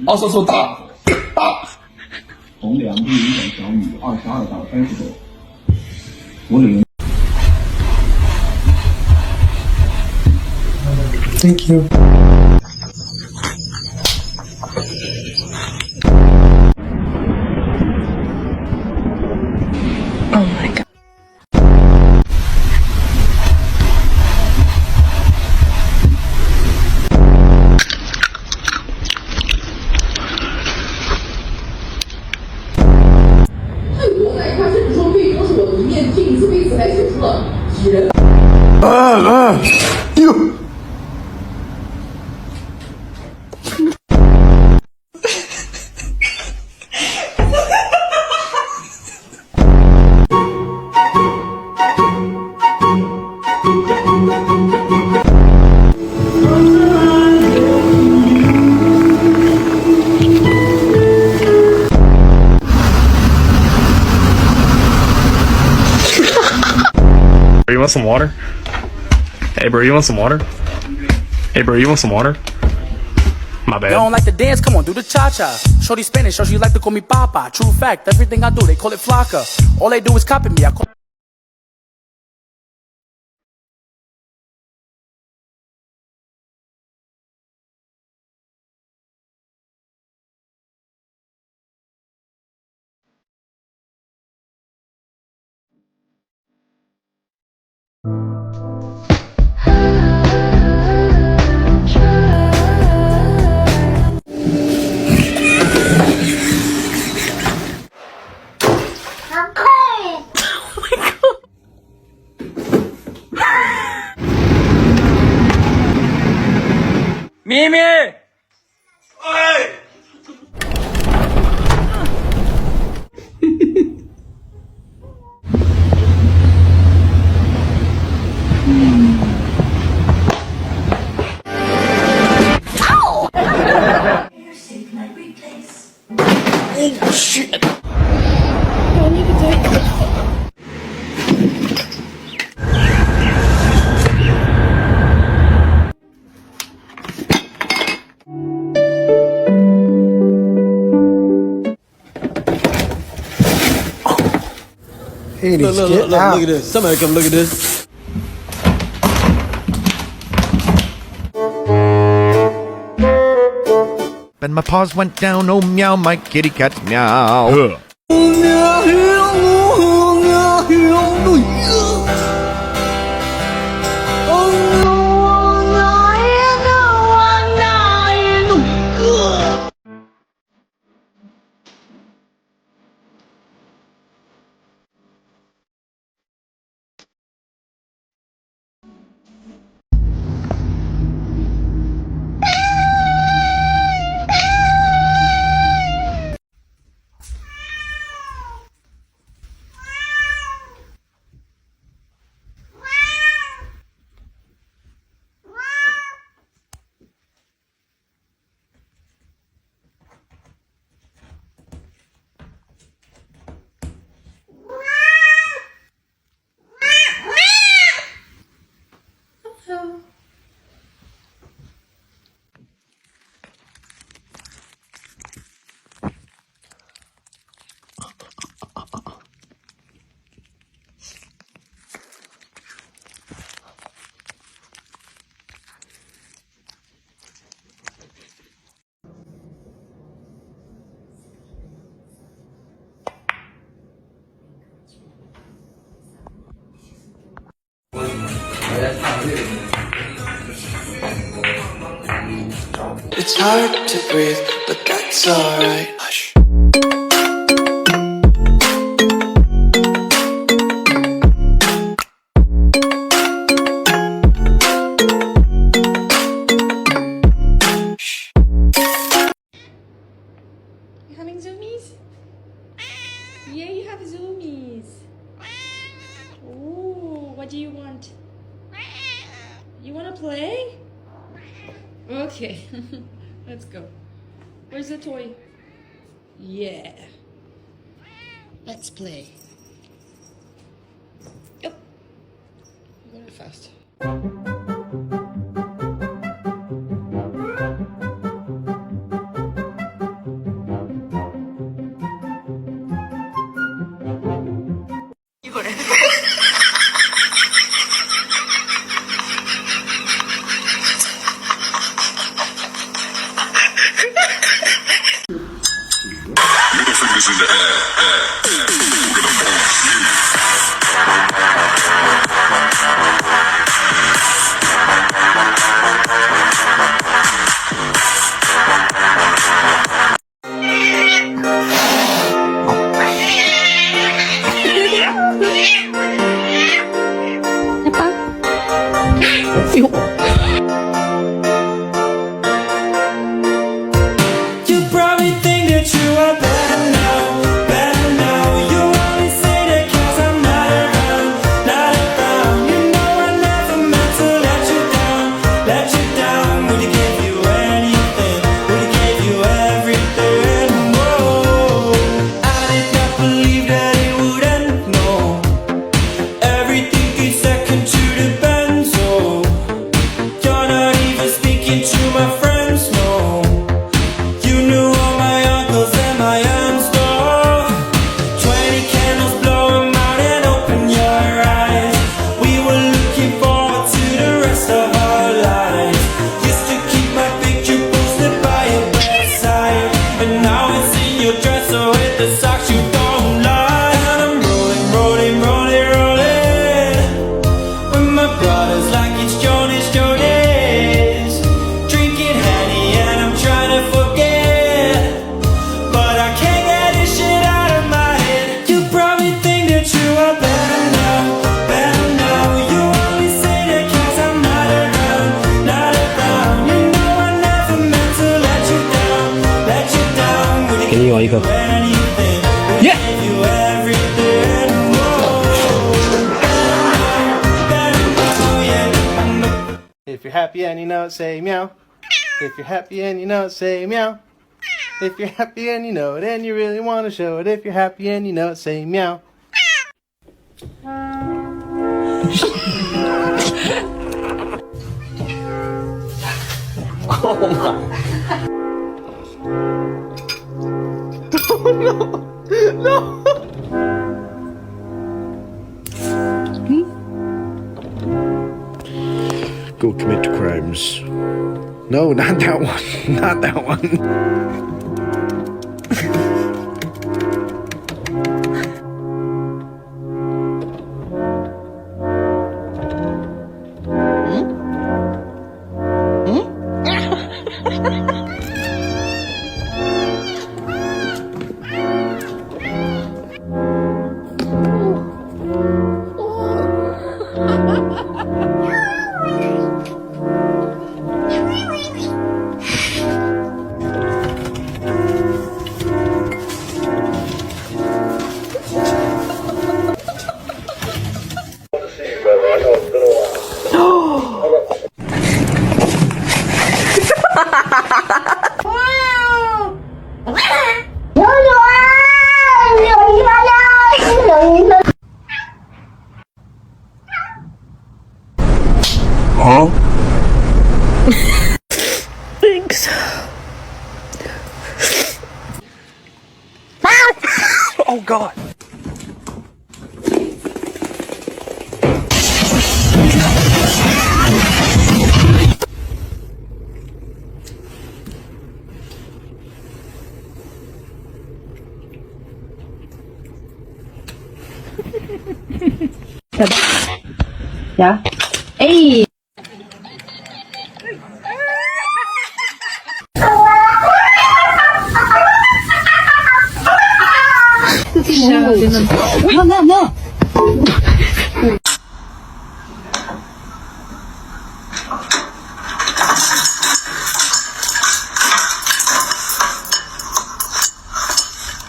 奥数数大。从2度影响小于22到30度。我领。Thank you. Oh my god. You. You want some water? Hey bro, you want some water? Hey bro, you want some water? My bad. You don't like to dance? Come on, do the cha-cha. Shorty Spanish, so she like to call me Papa. True fact, everything I do, they call it flaca. All they do is copy me. I call咪咪。哎。Oh shit. Don't need to do it. Hades, Look, get out. look at this. Somebody come look at this. And my paws went down, oh meow, my kitty cat meow. It's hard to breathe, but that's alright. Hush. You having zoomies? Yeah, you have zoomies. Ooh, what do you want? You want to play? Okay, let's go. Where's the toy? Yeah. Let's play. Yep. Very fast. You probably think that you are better now, better now. You only say that 'cause I'm not around, not around. You know I never meant to let you down, let you down. Would have give you anything, would have give you everything. Whoa, I did not believe that it would end, no. Everything each second to the bend, so you're not even speaking to my friends, no. You knew all my uncles and my aunts, though. 20 candles, blow 'em out and open your eyes. We were looking forward to the rest of our lives. Used to keep my picture posted by your bedside, but now it's in your dresser with the socks you don't like. And I'm rolling, rolling, rolling, rolling with my brothers like it's Jonas, Jonas. Drinking Henny and I'm trying to forget, but I can't get this shit out of my head. You probably think that you are better now, better now. You only say that 'cause I'm not around, not around. You know I never meant to let you down, let you down. Would have given you anything, would have give you everything. Whoa, better now, yeah. If you're happy and you know it, say meow. If you're happy and you know it, say meow. If you're happy and you know it and you really want to show it, if you're happy and you know it, say meow. Go commit crimes. No, not that one. Not that one. Thanks. Oh God. Ja. Ey! No, no, no.